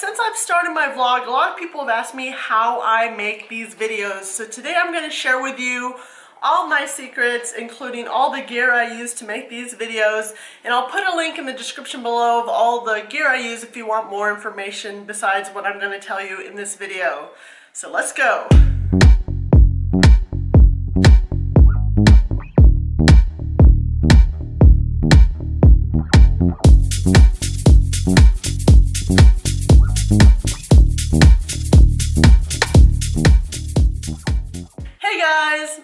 Since I've started my vlog, a lot of people have asked me how I make these videos. So today I'm going to share with you all my secrets, including all the gear I use to make these videos. And I'll put a link in the description below of all the gear I use if you want more information besides what I'm going to tell you in this video. So let's go.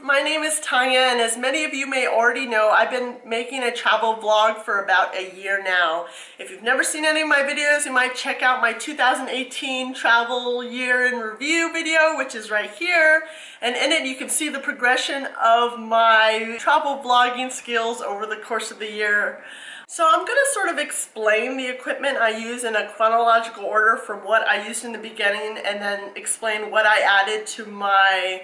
My name is Tanya, and as many of you may already know, I've been making a travel vlog for about a year now. If you've never seen any of my videos, you might check out my 2018 travel year in review video, which is right here. And in it, you can see the progression of my travel vlogging skills over the course of the year. So I'm going to sort of explain the equipment I use in a chronological order from what I used in the beginning, and then explain what I added to my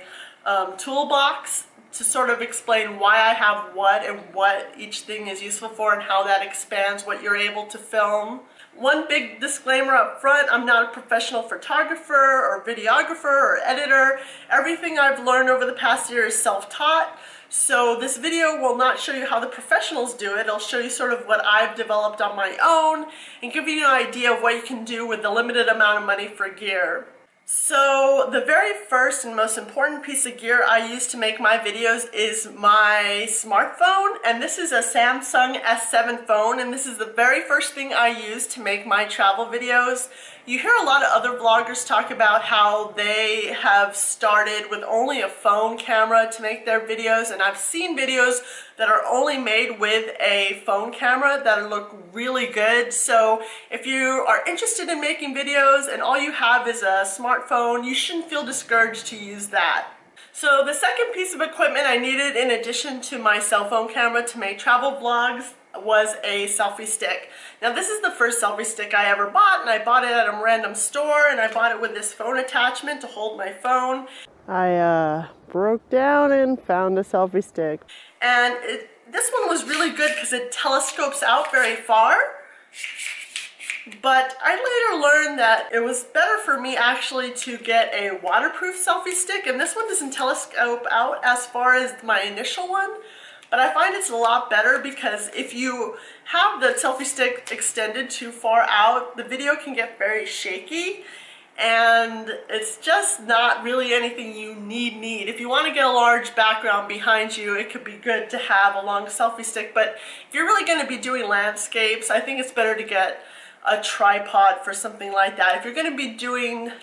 toolbox to sort of explain why I have what and what each thing is useful for and how that expands what you're able to film. One big disclaimer up front, I'm not a professional photographer or videographer or editor. Everything I've learned over the past year is self-taught. So this video will not show you how the professionals do it. It'll show you sort of what I've developed on my own and give you an idea of what you can do with the limited amount of money for gear. So the very first and most important piece of gear I use to make my videos is my smartphone, and this is a Samsung S7 phone, and this is the very first thing I use to make my travel videos. You hear a lot of other vloggers talk about how they have started with only a phone camera to make their videos, and I've seen videos that are only made with a phone camera that look really good. So if you are interested in making videos and all you have is a smartphone, you shouldn't feel discouraged to use that. So the second piece of equipment I needed in addition to my cell phone camera to make travel vlogs was a selfie stick. Now this is the first selfie stick I ever bought, and I bought it at a random store, and I bought it with this phone attachment to hold my phone. I broke down and found a selfie stick. And this one was really good because it telescopes out very far. But I later learned that it was better for me actually to get a waterproof selfie stick, and this one doesn't telescope out as far as my initial one. But I find it's a lot better because if you have the selfie stick extended too far out, the video can get very shaky, and it's just not really anything you need. If you want to get a large background behind you, it could be good to have a long selfie stick, but if you're really going to be doing landscapes, I think it's better to get a tripod for something like that. If you're going to be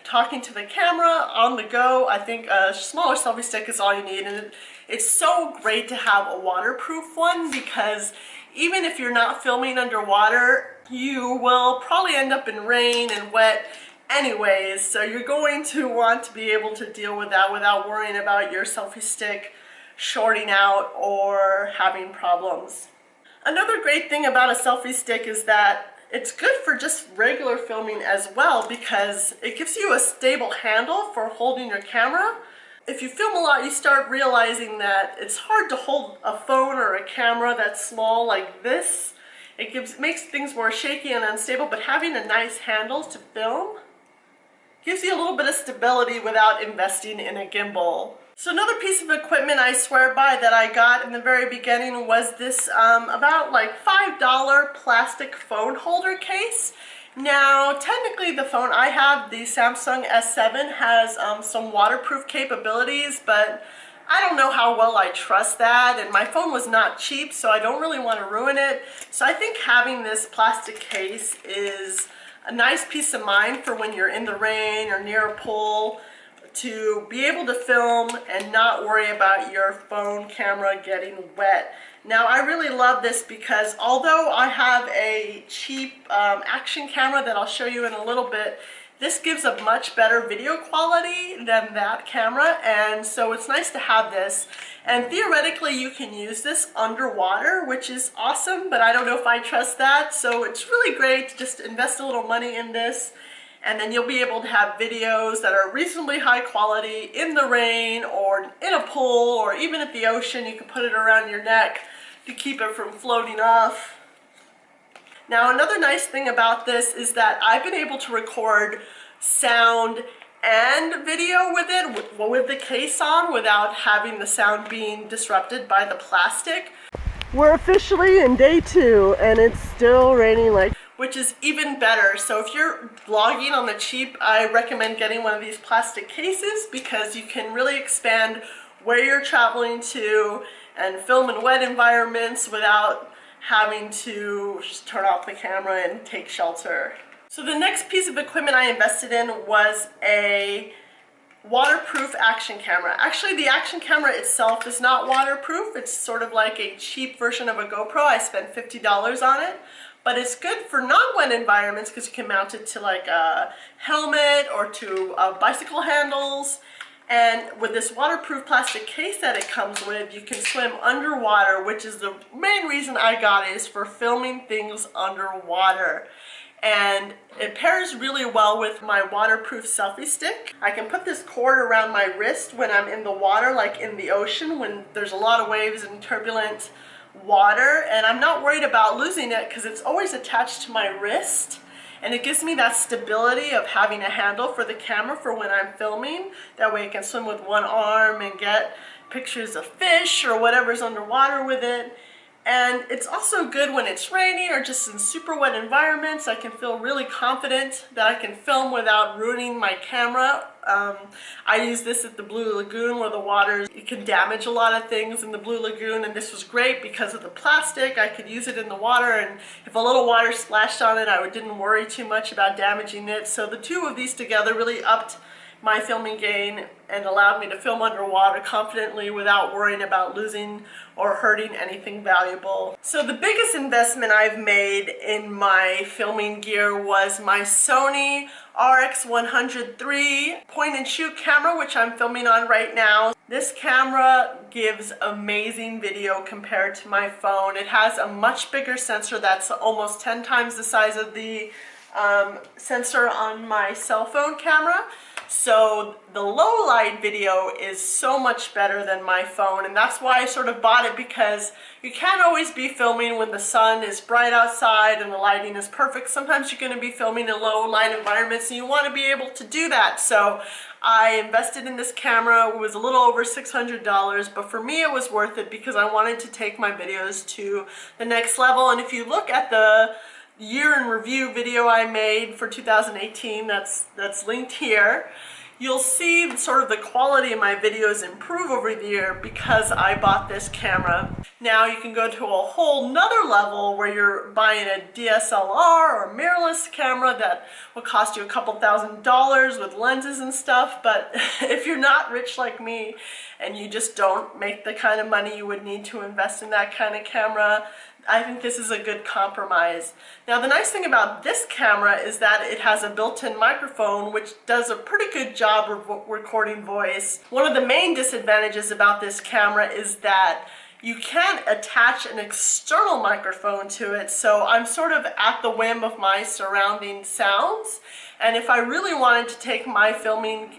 talking to the camera on the go, I think a smaller selfie stick is all you need. And it's so great to have a waterproof one because even if you're not filming underwater, you will probably end up in rain and wet anyways. So you're going to want to be able to deal with that without worrying about your selfie stick shorting out or having problems. Another great thing about a selfie stick is that it's good for just regular filming as well because it gives you a stable handle for holding your camera. If you film a lot, you start realizing that it's hard to hold a phone or a camera that's small like this. It makes things more shaky and unstable, but having a nice handle to film gives you a little bit of stability without investing in a gimbal. So another piece of equipment I swear by that I got in the very beginning was this about like $5 plastic phone holder case. Now technically the phone I have, the Samsung S7, has some waterproof capabilities, but I don't know how well I trust that, and my phone was not cheap, so I don't really want to ruin it. So I think having this plastic case is a nice peace of mind for when you're in the rain or near a pool, to be able to film and not worry about your phone camera getting wet. Now I really love this because although I have a cheap action camera that I'll show you in a little bit, this gives a much better video quality than that camera, and so it's nice to have this. And theoretically you can use this underwater, which is awesome, but I don't know if I trust that, so it's really great to just invest a little money in this, and then you'll be able to have videos that are reasonably high quality in the rain or in a pool or even at the ocean. You can put it around your neck to keep it from floating off. Now another nice thing about this is that I've been able to record sound and video with it, with the case on, without having the sound being disrupted by the plastic. We're officially in day 2 and it's still raining, which is even better. So if you're vlogging on the cheap, I recommend getting one of these plastic cases because you can really expand where you're traveling to and film in wet environments without having to just turn off the camera and take shelter. So the next piece of equipment I invested in was a waterproof action camera. Actually, the action camera itself is not waterproof. It's sort of like a cheap version of a GoPro. I spent $50 on it, but it's good for non-wet environments because you can mount it to like a helmet or to bicycle handles. And with this waterproof plastic case that it comes with, you can swim underwater, which is the main reason I got it, is for filming things underwater. And it pairs really well with my waterproof selfie stick. I can put this cord around my wrist when I'm in the water, like in the ocean, when there's a lot of waves and turbulent water, and I'm not worried about losing it because it's always attached to my wrist. And it gives me that stability of having a handle for the camera for when I'm filming. That way I can swim with one arm and get pictures of fish or whatever's underwater with it. And it's also good when it's raining or just in super wet environments. I can feel really confident that I can film without ruining my camera. I use this at the Blue Lagoon where the water, you can damage a lot of things in the Blue Lagoon, and this was great because of the plastic. I could use it in the water, and if a little water splashed on it, I didn't worry too much about damaging it. So the two of these together really upped my filming game and allowed me to film underwater confidently without worrying about losing or hurting anything valuable. So the biggest investment I've made in my filming gear was my Sony RX100 III point and shoot camera, which I'm filming on right now. This camera gives amazing video compared to my phone. It has a much bigger sensor that's almost 10 times the size of the sensor on my cell phone camera. So the low light video is so much better than my phone, and that's why I sort of bought it, because you can't always be filming when the sun is bright outside and the lighting is perfect. Sometimes you're going to be filming in low light environments and you want to be able to do that. So I invested in this camera. It was a little over $600, but for me it was worth it because I wanted to take my videos to the next level. And if you look at the year in review video I made for 2018, that's linked here, you'll see sort of the quality of my videos improve over the year because I bought this camera. Now you can go to a whole nother level where you're buying a DSLR or mirrorless camera that will cost you a couple $1,000s with lenses and stuff, but if you're not rich like me and you just don't make the kind of money you would need to invest in that kind of camera, I think this is a good compromise. Now the nice thing about this camera is that it has a built-in microphone which does a pretty good job of recording voice. One of the main disadvantages about this camera is that you can't attach an external microphone to it, so I'm sort of at the whim of my surrounding sounds. And if I really wanted to take my filming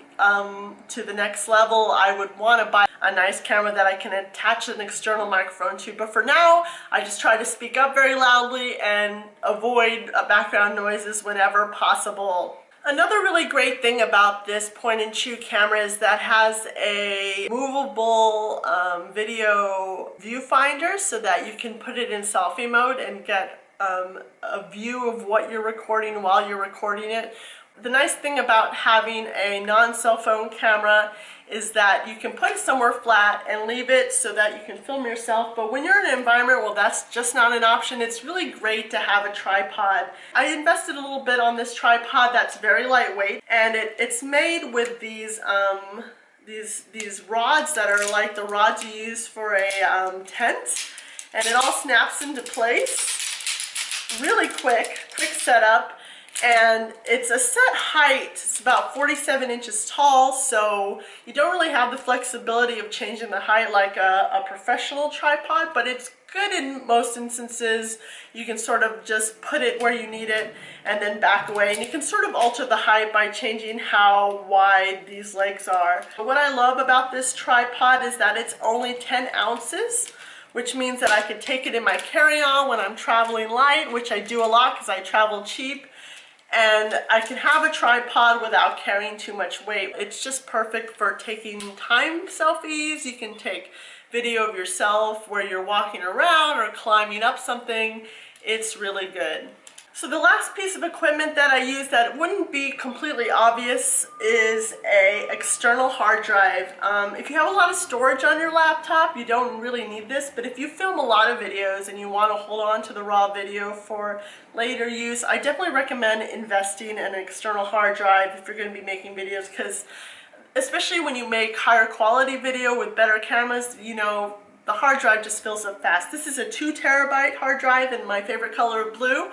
to the next level, I would want to buy a nice camera that I can attach an external microphone to. But for now, I just try to speak up very loudly and avoid background noises whenever possible. Another really great thing about this point and shoot camera is that it has a movable video viewfinder so that you can put it in selfie mode and get a view of what you're recording while you're recording it. The nice thing about having a non-cell phone camera is that you can put it somewhere flat and leave it so that you can film yourself, but when you're in an environment, well, that's just not an option. It's really great to have a tripod. I invested a little bit on this tripod that's very lightweight, and it's made with these rods that are like the rods you use for a tent, and it all snaps into place really quick setup. And it's a set height. It's about 47 inches tall, so you don't really have the flexibility of changing the height like a professional tripod, but it's good in most instances. You can sort of just put it where you need it and then back away, and you can sort of alter the height by changing how wide these legs are. What I love about this tripod is that it's only 10 ounces, which means that I can take it in my carry-on when I'm traveling light, which I do a lot because I travel cheap. And I can have a tripod without carrying too much weight. It's just perfect for taking time selfies. You can take video of yourself where you're walking around or climbing up something. It's really good. So the last piece of equipment that I use that wouldn't be completely obvious is a external hard drive. If you have a lot of storage on your laptop, you don't really need this, but if you film a lot of videos and you want to hold on to the raw video for later use, I definitely recommend investing in an external hard drive if you're going to be making videos, because especially when you make higher quality video with better cameras, you know, the hard drive just fills up fast. This is a 2 terabyte hard drive in my favorite color of blue.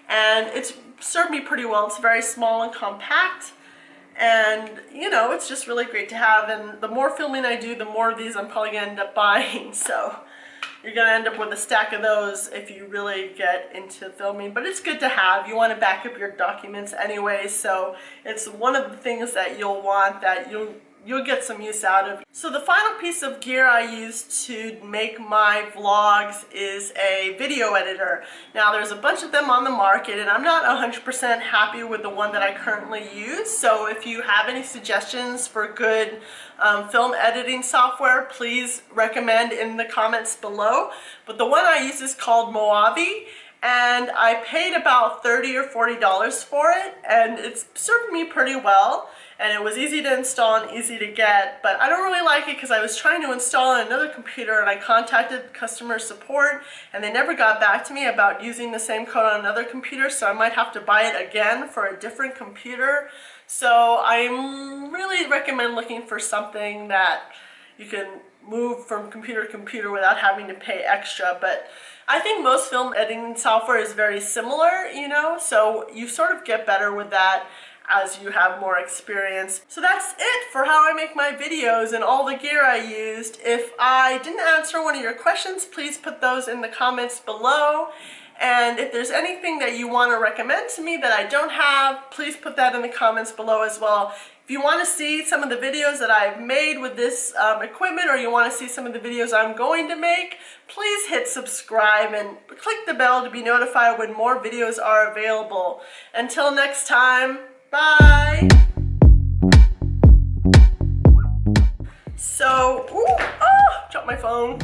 And it's served me pretty well. It's very small and compact, and you know, it's just really great to have. And the more filming I do, the more of these I'm probably gonna end up buying. So you're gonna end up with a stack of those if you really get into filming. But it's good to have. You want to back up your documents anyway, so it's one of the things that you'll want, that you'll get some use out of. So the final piece of gear I use to make my vlogs is a video editor. Now there's a bunch of them on the market, and I'm not 100% happy with the one that I currently use. So if you have any suggestions for good film editing software, please recommend in the comments below. But the one I use is called Mojave, and I paid about $30 or $40 for it, and it's served me pretty well. And it was easy to install and easy to get, but I don't really like it because I was trying to install on another computer, and I contacted customer support and they never got back to me about using the same code on another computer, so I might have to buy it again for a different computer. So I really recommend looking for something that you can move from computer to computer without having to pay extra. But I think most film editing software is very similar, you know, so you sort of get better with that as you have more experience. So that's it for how I make my videos and all the gear I used. If I didn't answer one of your questions, please put those in the comments below. And if there's anything that you want to recommend to me that I don't have, please put that in the comments below as well. If you want to see some of the videos that I've made with this equipment, or you want to see some of the videos I'm going to make, please hit subscribe and click the bell to be notified when more videos are available. Until next time, bye! So, dropped my phone.